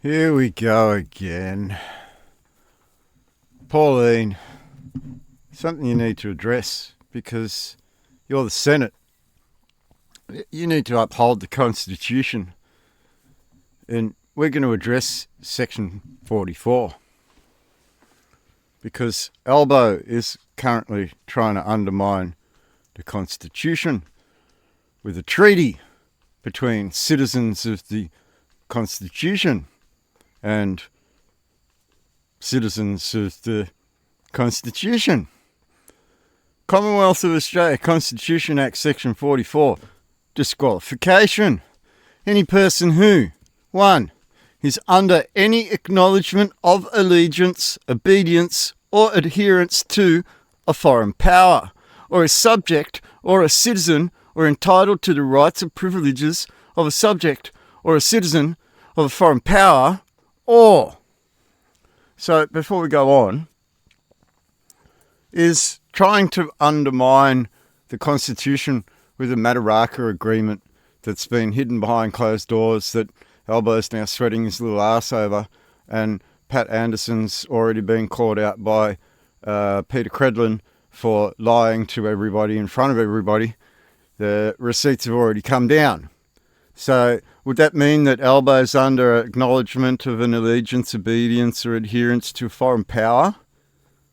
Here we go again. Pauline, something you need to address because you're the Senate. You need to uphold the Constitution. And we're going to address Section 44 because Albo is currently trying to undermine the Constitution with a treaty between citizens of the Constitution and citizens of the Constitution. Commonwealth of Australia Constitution Act Section 44. Disqualification. Any person who 1. Is under any acknowledgement of allegiance, obedience, or adherence to a foreign power, or is subject or a citizen or entitled to the rights and privileges of a subject or a citizen of a foreign power, or... So before we go on, is trying to undermine the Constitution with a Madaraka agreement that's been hidden behind closed doors that Albo's now sweating his little arse over, and Pat Anderson's already been called out by Peter Credlin for lying to everybody in front of everybody. The receipts have already come down. So would that mean that Albo's under acknowledgement of an allegiance, obedience or adherence to a foreign power?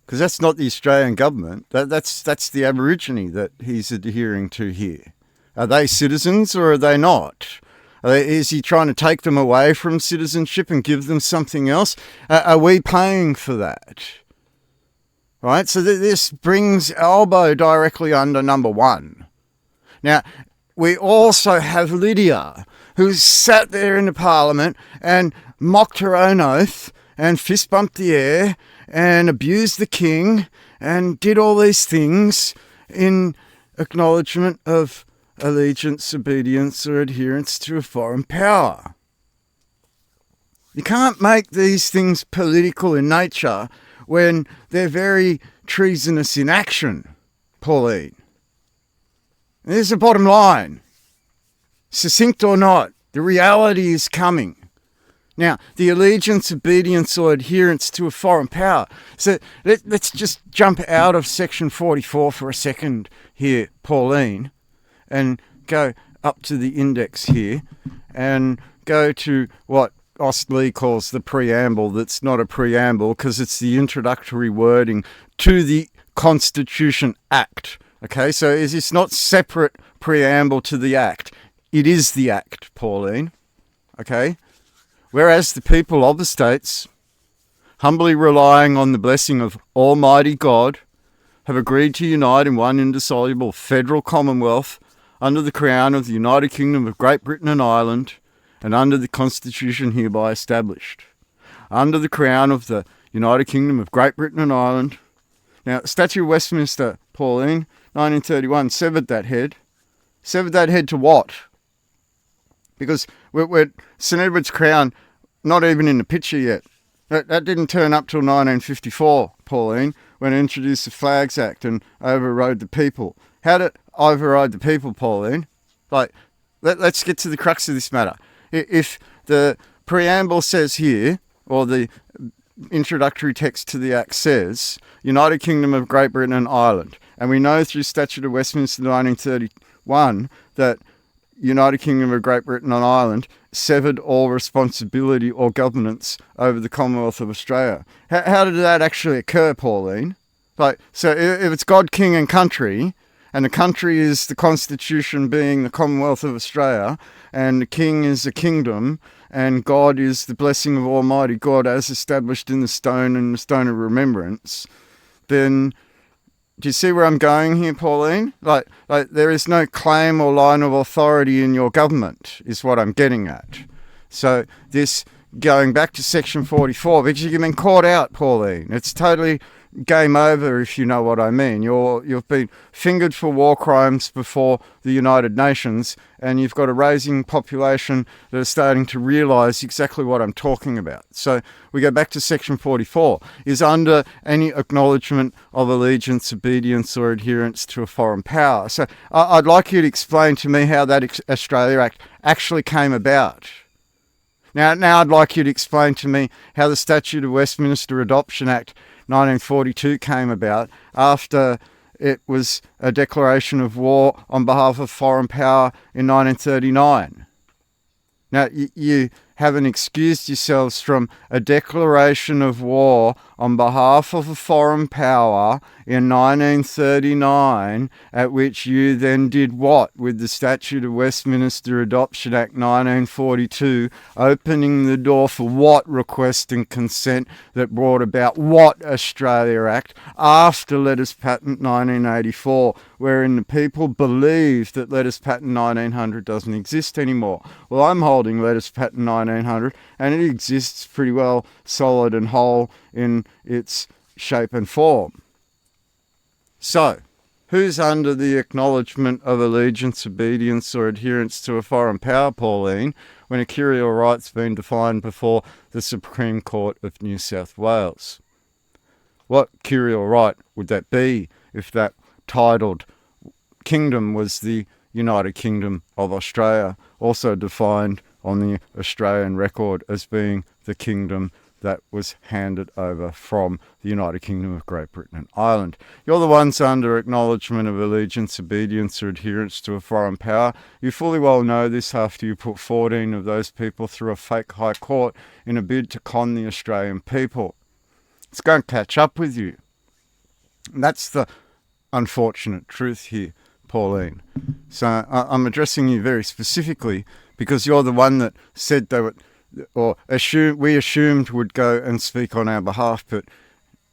Because that's not the Australian government. That's the Aborigine that he's adhering to here. Are they citizens or are they not? Is he trying to take them away from citizenship and give them something else? Are we paying for that? Right, so this brings Albo directly under number 1. Now, we also have Lydia, who sat there in the Parliament and mocked her own oath and fist bumped the air and abused the king and did all these things in acknowledgement of allegiance, obedience, or adherence to a foreign power. You can't make these things political in nature when they're very treasonous in action, Pauline. There's the bottom line. Succinct or not, the reality is coming. Now, the allegiance, obedience, or adherence to a foreign power. So let's just jump out of Section 44 for a second here, Pauline, and go up to the index here and go to what Ostley calls the preamble. That's not a preamble because it's the introductory wording to the Constitution Act. Okay, so it's not separate preamble to the Act. It is the Act, Pauline. Okay? Whereas the people of the states, humbly relying on the blessing of Almighty God, have agreed to unite in one indissoluble federal commonwealth under the crown of the United Kingdom of Great Britain and Ireland, and under the Constitution hereby established. Under the crown of the United Kingdom of Great Britain and Ireland. Now, Statute of Westminster, Pauline, 1931, severed that head. Severed that head to what? Because we're St Edward's Crown, not even in the picture yet. That didn't turn up till 1954, Pauline, when it introduced the Flags Act and overrode the people. How did it override the people, Pauline? Let's get to the crux of this matter. If the preamble says here, or the introductory text to the Act says, United Kingdom of Great Britain and Ireland, and we know through Statute of Westminster 1931 that United Kingdom of Great Britain and Ireland severed all responsibility or governance over the Commonwealth of Australia. How did that actually occur, Pauline? So if it's God, King and Country, and the country is the Constitution being the Commonwealth of Australia, and the King is a kingdom, and God is the blessing of Almighty God as established in the stone and the stone of remembrance, then do you see where I'm going here, Pauline? Like there is no claim or line of authority in your government, is what I'm getting at. So this going back to Section 44, because you've been caught out, Pauline. It's totally game over, if you know what I mean. You've been fingered for war crimes before the United Nations, and you've got a rising population that are starting to realise exactly what I'm talking about. So we go back to Section 44, is under any acknowledgement of allegiance, obedience or adherence to a foreign power. So I'd like you to explain to me how that Australia Act actually came about. Now I'd like you to explain to me how the Statute of Westminster Adoption Act 1942 came about after it was a declaration of war on behalf of foreign power in 1939. Now, you haven't excused yourselves from a declaration of war on behalf of a foreign power in 1939, at which you then did what with the Statute of Westminster Adoption Act 1942, opening the door for what request and consent that brought about what Australia Act after Letters Patent 1984, wherein the people believe that Letters Patent 1900 doesn't exist anymore. Well, I'm holding Letters Patent 1900, and it exists pretty well solid and whole in its shape and form. So, who's under the acknowledgement of allegiance, obedience or adherence to a foreign power, Pauline, when a curial right's been defined before the Supreme Court of New South Wales? What curial right would that be if that titled kingdom was the United Kingdom of Australia, also defined on the Australian record as being the kingdom that was handed over from the United Kingdom of Great Britain and Ireland? You're the ones under acknowledgement of allegiance, obedience or adherence to a foreign power. You fully well know this after you put 14 of those people through a fake high court in a bid to con the Australian people. It's going to catch up with you. And that's the unfortunate truth here, Pauline. So I'm addressing you very specifically because you're the one that said they would, or we assumed would go and speak on our behalf, but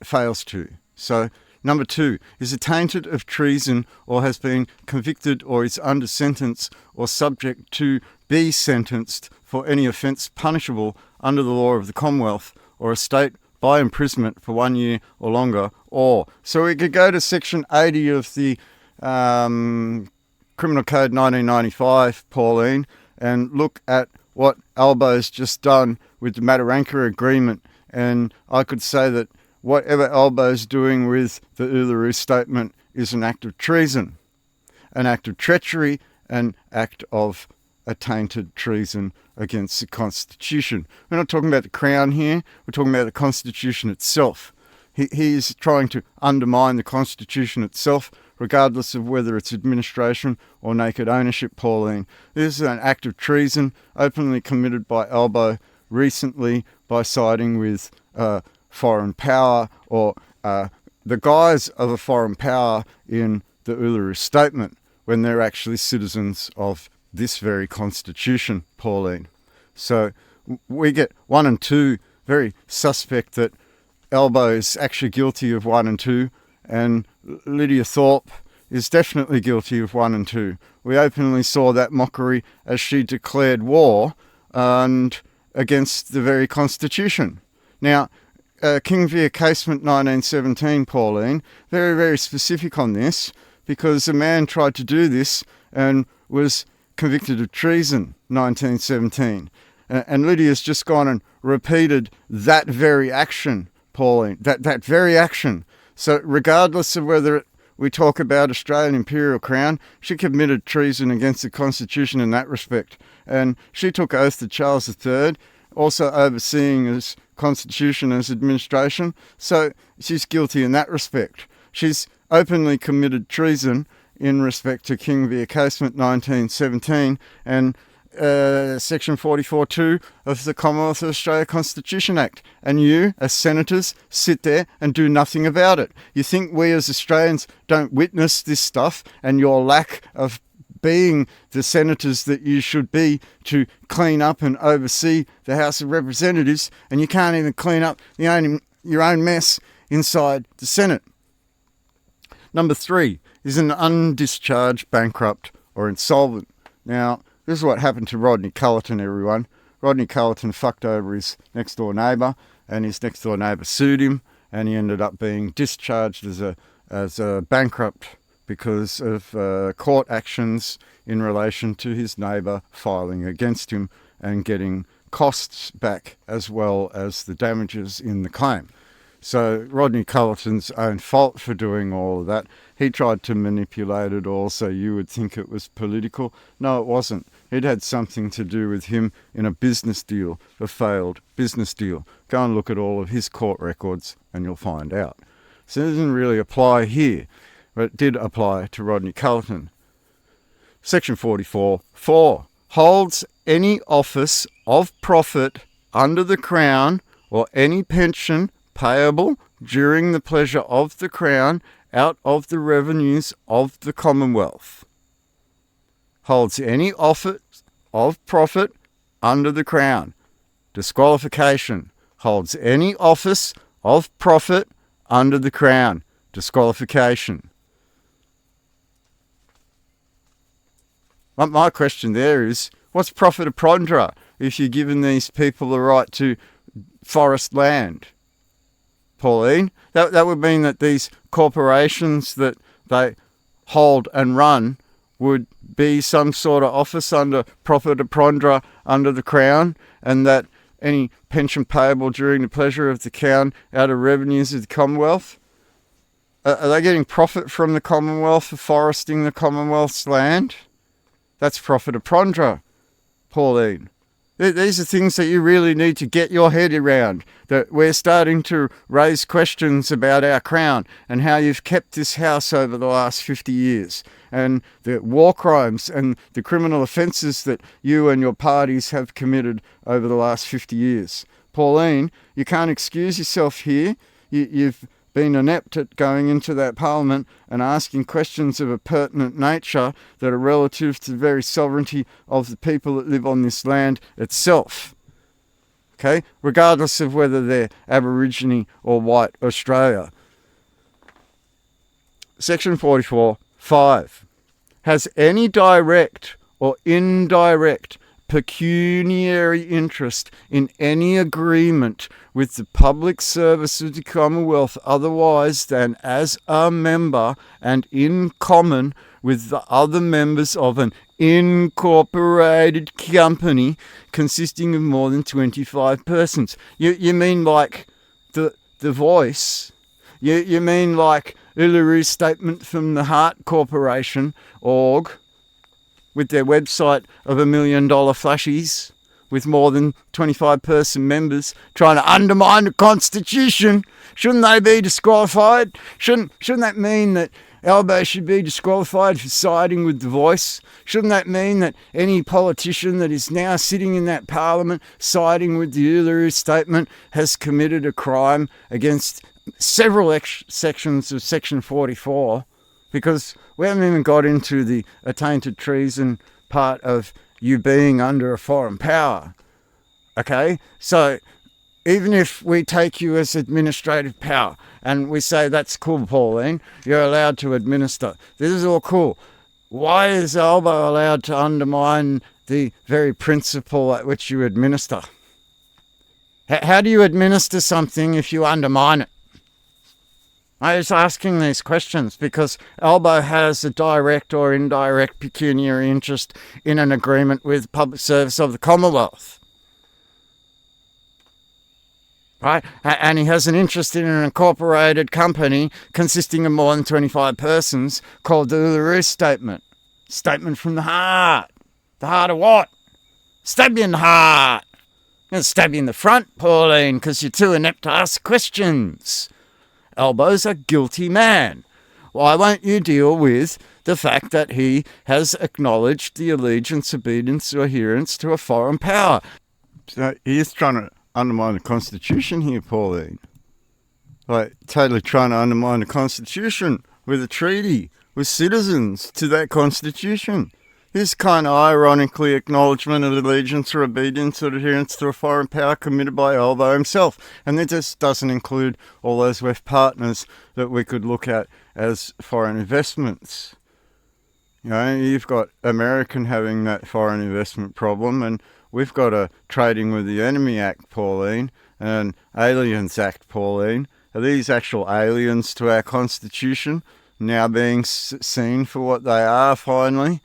fails to. So, number 2, is attainted of treason or has been convicted or is under sentence or subject to be sentenced for any offence punishable under the law of the Commonwealth or a state by imprisonment for 1 year or longer, or. So we could go to section 80 of the Criminal Code 1995, Pauline, and look at what Albo's just done with the Mataranka Agreement, and I could say that whatever Albo's doing with the Uluru Statement is an act of treason, an act of treachery, an act of attainted treason against the Constitution. We're not talking about the Crown here, we're talking about the Constitution itself. He is trying to undermine the Constitution itself, regardless of whether it's administration or naked ownership, Pauline. This is an act of treason openly committed by Albo recently by siding with foreign power or the guise of a foreign power in the Uluru Statement when they're actually citizens of this very Constitution, Pauline. So we get 1 and 2 very suspect that Albo is actually guilty of 1 and 2, and Lydia Thorpe is definitely guilty of 1 and 2. We openly saw that mockery as she declared war and against the very Constitution. Now, King via Casement 1917, Pauline, very, very specific on this, because a man tried to do this and was convicted of treason 1917. And Lydia's just gone and repeated that very action, Pauline, that very action. So regardless of whether we talk about Australian Imperial Crown, she committed treason against the Constitution in that respect. And she took oath to Charles III, also overseeing his Constitution as administration. So she's guilty in that respect. She's openly committed treason in respect to King via Casement 1917 and Section 44.2 of the Commonwealth of Australia Constitution Act. And you, as senators, sit there and do nothing about it. You think we as Australians don't witness this stuff and your lack of being the senators that you should be to clean up and oversee the House of Representatives, and you can't even clean up your own mess inside the Senate. Number 3 is an undischarged bankrupt or insolvent. Now, this is what happened to Rodney Culleton, everyone. Rodney Culleton fucked over his next-door neighbour, and his next-door neighbour sued him, and he ended up being discharged as a bankrupt because of court actions in relation to his neighbour filing against him and getting costs back as well as the damages in the claim. So Rodney Culleton's own fault for doing all of that. He tried to manipulate it all so you would think it was political. No, it wasn't. it had something to do with him in a business deal, a failed business deal. Go and look at all of his court records and you'll find out. So it doesn't really apply here, but it did apply to Rodney Culleton. Section 44(4) holds any office of profit under the Crown or any pension payable during the pleasure of the Crown out of the revenues of the Commonwealth. Holds any office of profit under the Crown. Disqualification. Holds any office of profit under the Crown. Disqualification. My question there is, what's profit a prondra if you're giving these people the right to forest land? Pauline, that would mean that these corporations that they hold and run would be some sort of office under profit a prondra under the Crown, and that any pension payable during the pleasure of the Crown out of revenues of the Commonwealth. Are they getting profit from the Commonwealth for foresting the Commonwealth's land? That's profit a prondra, Pauline. These are things that you really need to get your head around, that we're starting to raise questions about our Crown and how you've kept this house over the last 50 years and the war crimes and the criminal offences that you and your parties have committed over the last 50 years. Pauline, you can't excuse yourself here. You've been inept at going into that parliament and asking questions of a pertinent nature that are relative to the very sovereignty of the people that live on this land itself. Okay? Regardless of whether they're Aborigine or white Australia. Section 44(5) has any direct or indirect pecuniary interest in any agreement with the public service of the Commonwealth otherwise than as a member and in common with the other members of an incorporated company consisting of more than 25 persons. You mean like the Voice? You mean like Uluru Statement from the Heart Corporation, org, with their website of $1 million flashies with more than 25 person members trying to undermine the Constitution? Shouldn't they be disqualified? Shouldn't that mean that Albo should be disqualified for siding with the Voice? Shouldn't that mean that any politician that is now sitting in that parliament siding with the Uluru Statement has committed a crime against several sections of Section 44? Because we haven't even got into the attainted treason part of you being under a foreign power. Okay? So even if we take you as administrative power and we say that's cool, Pauline, you're allowed to administer. This is all cool. Why is Albo allowed to undermine the very principle at which you administer? How do you administer something if you undermine it? I was asking these questions because Albo has a direct or indirect pecuniary interest in an agreement with public service of the Commonwealth. Right? And he has an interest in an incorporated company consisting of more than 25 persons called the Uluru Statement. Statement from the heart. The heart of what? Stab you in the heart. I'm going to stab you in the front, Pauline, because you're too inept to ask questions. Albo's a guilty man. Why won't you deal with the fact that he has acknowledged the allegiance, obedience, or adherence to a foreign power? So he is trying to undermine the Constitution here, Pauline. Like, totally trying to undermine the Constitution with a treaty with citizens to that Constitution. This kind of ironically acknowledgement of allegiance or obedience or adherence to a foreign power committed by Albo himself. And that just doesn't include all those WEF partners that we could look at as foreign investments. You know, you've got American having that foreign investment problem, and we've got a Trading with the Enemy Act, Pauline, and an Aliens Act, Pauline. Are these actual aliens to our Constitution now being seen for what they are finally?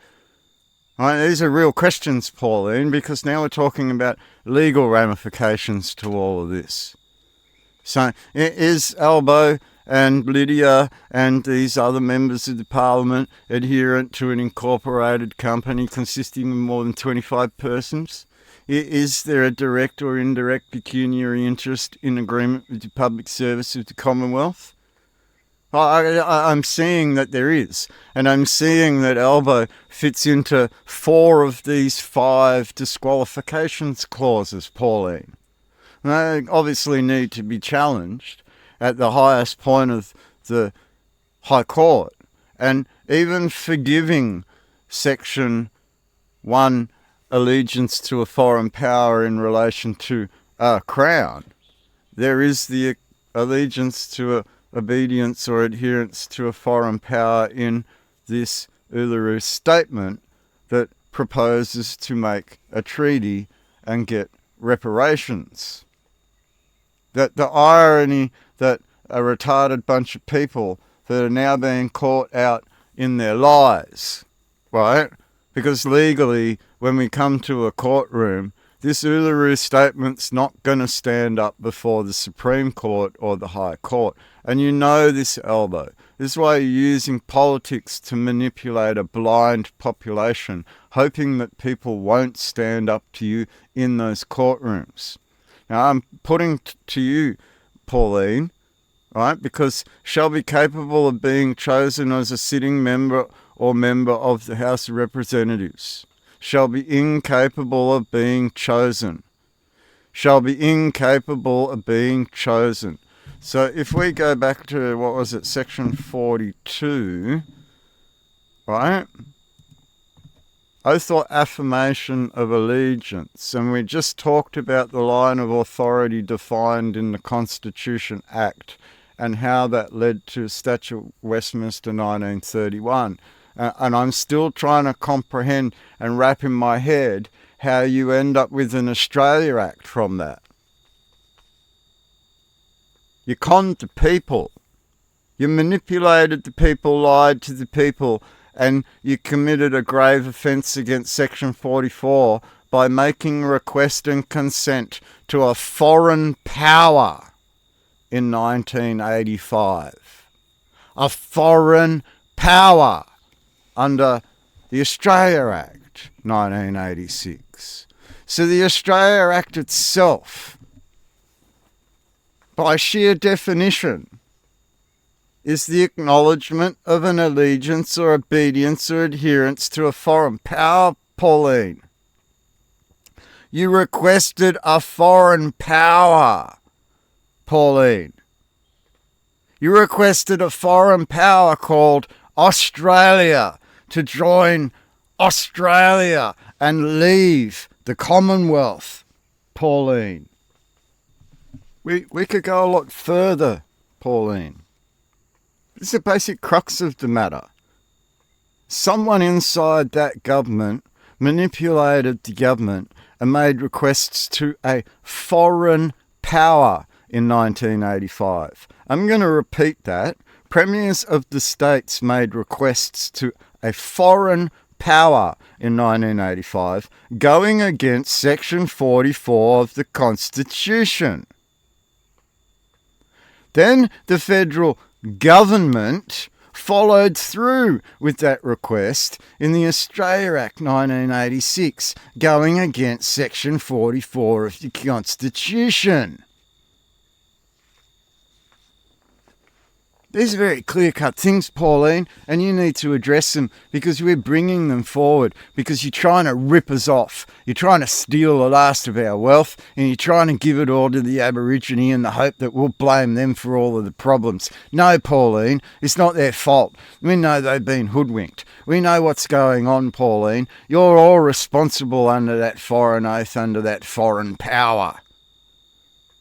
These are real questions, Pauline, because now we're talking about legal ramifications to all of this. So is Albo and Lydia and these other members of the parliament adherent to an incorporated company consisting of more than 25 persons? Is there a direct or indirect pecuniary interest in agreement with the public service of the Commonwealth? I'm seeing that there is, and I'm seeing that Albo fits into 4 of these 5 disqualifications clauses, Pauline. And they obviously need to be challenged at the highest point of the High Court, and even forgiving Section 1 allegiance to a foreign power in relation to a crown, there is the allegiance to obedience or adherence to a foreign power in this Uluru Statement that proposes to make a treaty and get reparations. That the irony that a retarded bunch of people that are now being caught out in their lies, right? Because legally, when we come to a courtroom, this Uluru Statement's not going to stand up before the Supreme Court or the High Court. And you know this, Albo. This is why you're using politics to manipulate a blind population, hoping that people won't stand up to you in those courtrooms. Now, I'm putting to you, Pauline, right, because shall be capable of being chosen as a sitting member or member of the House of Representatives, shall be incapable of being chosen, shall be incapable of being chosen. So if we go back to, what was it, Section 42, right? Oath or affirmation of allegiance. And we just talked about the line of authority defined in the Constitution Act and how that led to Statute of Westminster 1931. And I'm still trying to comprehend and wrap in my head how you end up with an Australia Act from that. You conned the people. You manipulated the people, lied to the people, and you committed a grave offence against Section 44 by making a request and consent to a foreign power in 1985. A foreign power under the Australia Act, 1986. So the Australia Act itself, by sheer definition, is the acknowledgement of an allegiance or obedience or adherence to a foreign power, Pauline. You requested a foreign power, Pauline. You requested a foreign power called Australia to join Australia and leave the Commonwealth, Pauline. We could go a lot further, Pauline. This is the basic crux of the matter. Someone inside that government manipulated the government and made requests to a foreign power in 1985. I'm going to repeat that. Premiers of the states made requests to a foreign power in 1985, going against Section 44 of the Constitution. Then the federal government followed through with that request in the Australia Act 1986, going against Section 44 of the Constitution. These are very clear-cut things, Pauline, and you need to address them because we're bringing them forward because you're trying to rip us off. You're trying to steal the last of our wealth and you're trying to give it all to the Aborigine in the hope that we'll blame them for all of the problems. No, Pauline, it's not their fault. We know they've been hoodwinked. We know what's going on, Pauline. You're all responsible under that foreign oath, under that foreign power.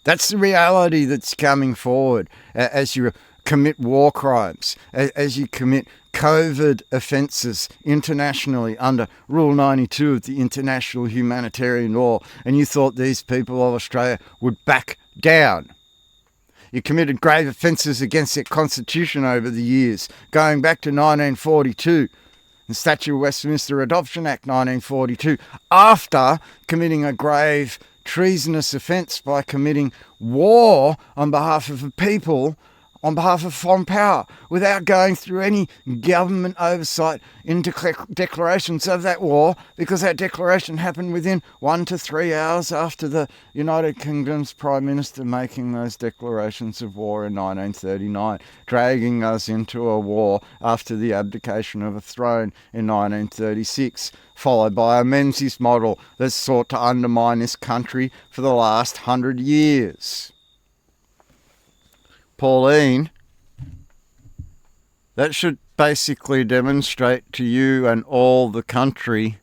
That's the reality that's coming forward as you commit war crimes, as you commit COVID offences internationally under Rule 92 of the international humanitarian law, and you thought these people of Australia would back down. You committed grave offences against their constitution over the years, going back to 1942, the Statute of Westminster Adoption Act 1942, after committing a grave treasonous offence by committing war on behalf of a people on behalf of foreign power without going through any government oversight into declarations of that war, because that declaration happened within 1 to 3 hours after the United Kingdom's Prime Minister making those declarations of war in 1939, dragging us into a war after the abdication of a throne in 1936, followed by a Menzies model that's sought to undermine this country for the last 100 years. Pauline, that should basically demonstrate to you and all the country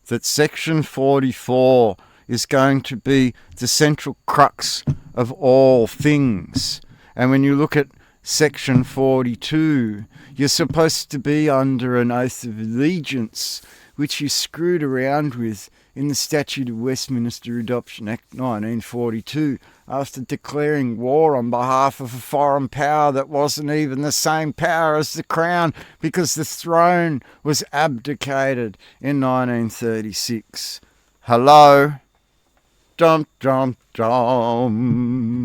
that Section 44 is going to be the central crux of all things. And when you look at Section 42, you're supposed to be under an oath of allegiance, which you screwed around with in the Statute of Westminster Adoption Act 1942, after declaring war on behalf of a foreign power that wasn't even the same power as the Crown, because the throne was abdicated in 1936. Hello? Dum, dum, dum.